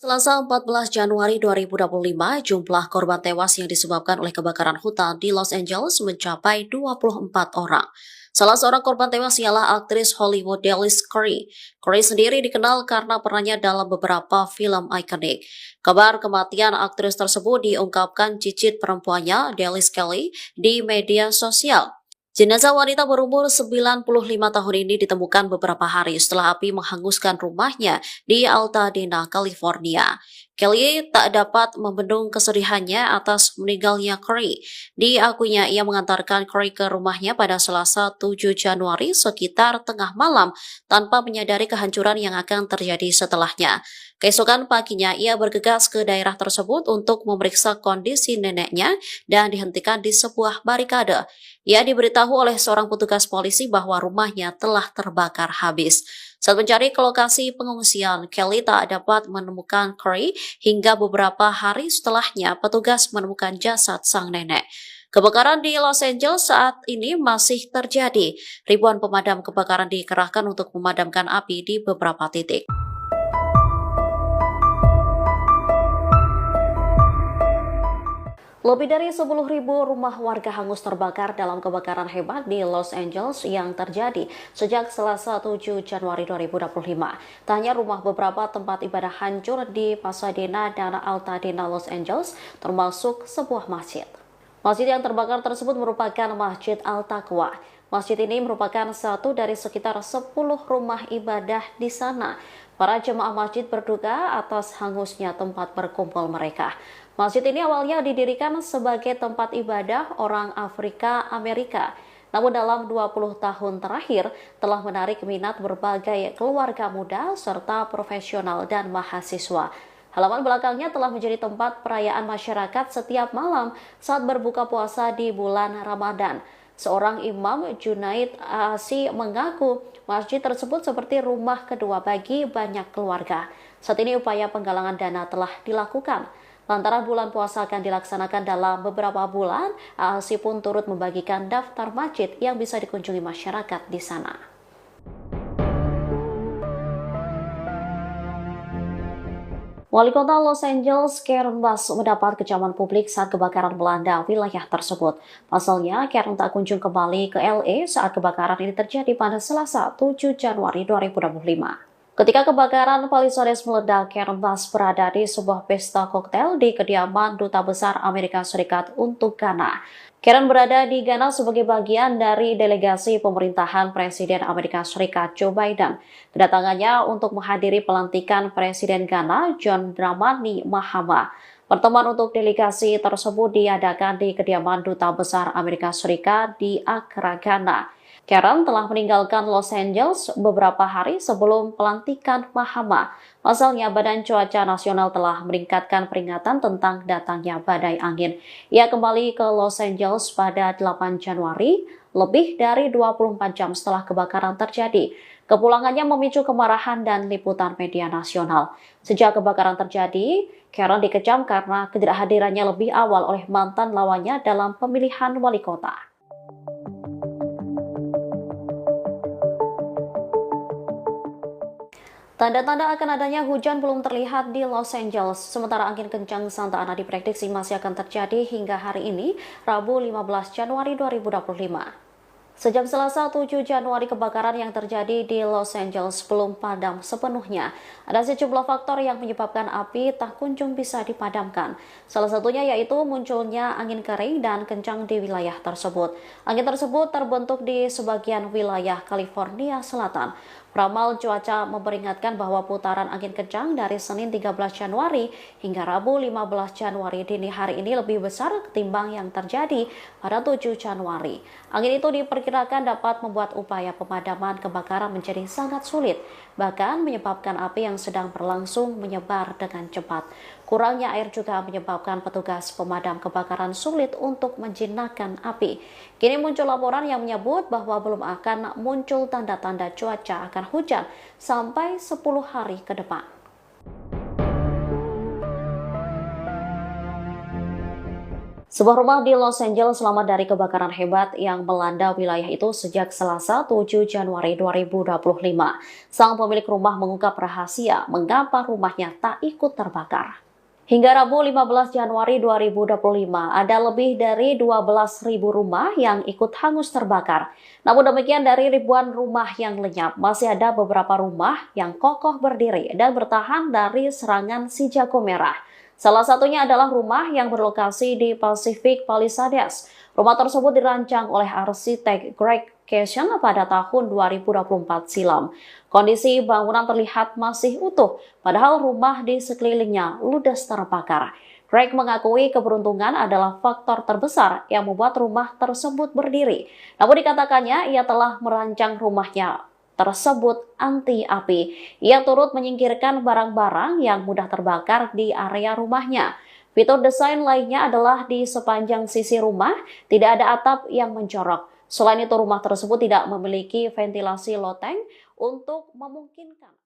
Selasa 14 Januari 2025, jumlah korban tewas yang disebabkan oleh kebakaran hutan di Los Angeles mencapai 24 orang. Salah seorang korban tewas ialah aktris Hollywood Dallas Curry. Curry sendiri dikenal karena perannya dalam beberapa film ikonik. Kabar kematian aktris tersebut diungkapkan cicit perempuannya, Dallas Kelly, di media sosial. Jenazah wanita berumur 95 tahun ini ditemukan beberapa hari setelah api menghanguskan rumahnya di Altadena, California. Kelly tak dapat membendung kesedihannya atas meninggalnya Curry. Diakuinya ia mengantarkan Curry ke rumahnya pada Selasa 7 Januari sekitar tengah malam tanpa menyadari kehancuran yang akan terjadi setelahnya. Keesokan paginya ia bergegas ke daerah tersebut untuk memeriksa kondisi neneknya dan dihentikan di sebuah barikade. Ia diberitahu oleh seorang petugas polisi bahwa rumahnya telah terbakar habis. Saat mencari ke lokasi pengungsian, Kelly tak dapat menemukan Curry hingga beberapa hari setelahnya petugas menemukan jasad sang nenek. Kebakaran di Los Angeles saat ini masih terjadi. Ribuan pemadam kebakaran dikerahkan untuk memadamkan api di beberapa titik. Lebih dari 10.000 rumah warga hangus terbakar dalam kebakaran hebat di Los Angeles yang terjadi sejak Selasa 7 Januari 2025. Tak hanya rumah, beberapa tempat ibadah hancur di Pasadena dan Altadena, Los Angeles, termasuk sebuah masjid. Masjid yang terbakar tersebut merupakan Masjid Al-Taqwa. Masjid ini merupakan satu dari sekitar 10 rumah ibadah di sana. Para jemaah masjid berduka atas hangusnya tempat berkumpul mereka. Masjid ini awalnya didirikan sebagai tempat ibadah orang Afrika Amerika. Namun dalam 20 tahun terakhir telah menarik minat berbagai keluarga muda serta profesional dan mahasiswa. Halaman belakangnya telah menjadi tempat perayaan masyarakat setiap malam saat berbuka puasa di bulan Ramadan. Seorang imam, Junaid Asi, mengaku masjid tersebut seperti rumah kedua bagi banyak keluarga. Saat ini upaya penggalangan dana telah dilakukan. Lantaran bulan puasa akan dilaksanakan dalam beberapa bulan, Asi pun turut membagikan daftar masjid yang bisa dikunjungi masyarakat di sana. Wali Kota Los Angeles, Karen Bass, mendapat kecaman publik saat kebakaran melanda wilayah tersebut. Pasalnya, Karen tak kunjung kembali ke LA saat kebakaran ini terjadi pada Selasa 7 Januari 2025. Ketika kebakaran Palisades meledak, Karen Bass berada di sebuah pesta koktail di kediaman Duta Besar Amerika Serikat untuk Ghana. Karen berada di Ghana sebagai bagian dari delegasi pemerintahan Presiden Amerika Serikat Joe Biden. Kedatangannya untuk menghadiri pelantikan Presiden Ghana John Dramani Mahama. Pertemuan untuk delegasi tersebut diadakan di kediaman Duta Besar Amerika Serikat di Accra, Ghana. Karen telah meninggalkan Los Angeles beberapa hari sebelum pelantikan Mahama. Pasalnya, Badan Cuaca Nasional telah meningkatkan peringatan tentang datangnya badai angin. Ia kembali ke Los Angeles pada 8 Januari, lebih dari 24 jam setelah kebakaran terjadi. Kepulangannya memicu kemarahan dan liputan media nasional. Sejak kebakaran terjadi, Karen dikecam karena ketidakhadirannya lebih awal oleh mantan lawannya dalam pemilihan wali kota. Tanda-tanda akan adanya hujan belum terlihat di Los Angeles, sementara angin kencang Santa Ana diprediksi masih akan terjadi hingga hari ini, Rabu 15 Januari 2025. Sejak Selasa 7 Januari kebakaran yang terjadi di Los Angeles belum padam sepenuhnya. Ada sejumlah faktor yang menyebabkan api tak kunjung bisa dipadamkan. Salah satunya yaitu munculnya angin kering dan kencang di wilayah tersebut. Angin tersebut terbentuk di sebagian wilayah California Selatan. Peramal cuaca memperingatkan bahwa putaran angin kencang dari Senin 13 Januari hingga Rabu 15 Januari dini hari ini lebih besar ketimbang yang terjadi pada 7 Januari. Angin itu diperkirakan dapat membuat upaya pemadaman kebakaran menjadi sangat sulit, bahkan menyebabkan api yang sedang berlangsung menyebar dengan cepat. Kurangnya air juga menyebabkan petugas pemadam kebakaran sulit untuk menjinakkan api. Kini muncul laporan yang menyebut bahwa belum akan muncul tanda-tanda cuaca akan hujan sampai 10 hari ke depan. Sebuah rumah di Los Angeles selamat dari kebakaran hebat yang melanda wilayah itu sejak Selasa 7 Januari 2025. Sang pemilik rumah mengungkap rahasia mengapa rumahnya tak ikut terbakar. Hingga Rabu 15 Januari 2025, ada lebih dari 12.000 rumah yang ikut hangus terbakar. Namun demikian, dari ribuan rumah yang lenyap, masih ada beberapa rumah yang kokoh berdiri dan bertahan dari serangan si jago merah. Salah satunya adalah rumah yang berlokasi di Pacific Palisades. Rumah tersebut dirancang oleh arsitek Greg Casson pada tahun 2024 silam. Kondisi bangunan terlihat masih utuh, padahal rumah di sekelilingnya ludes terbakar. Greg mengakui keberuntungan adalah faktor terbesar yang membuat rumah tersebut berdiri. Namun dikatakannya ia telah merancang rumahnya tersebut anti api. Ia turut menyingkirkan barang-barang yang mudah terbakar di area rumahnya. Fitur desain lainnya adalah di sepanjang sisi rumah tidak ada atap yang mencorok. Selain itu, rumah tersebut tidak memiliki ventilasi loteng untuk memungkinkan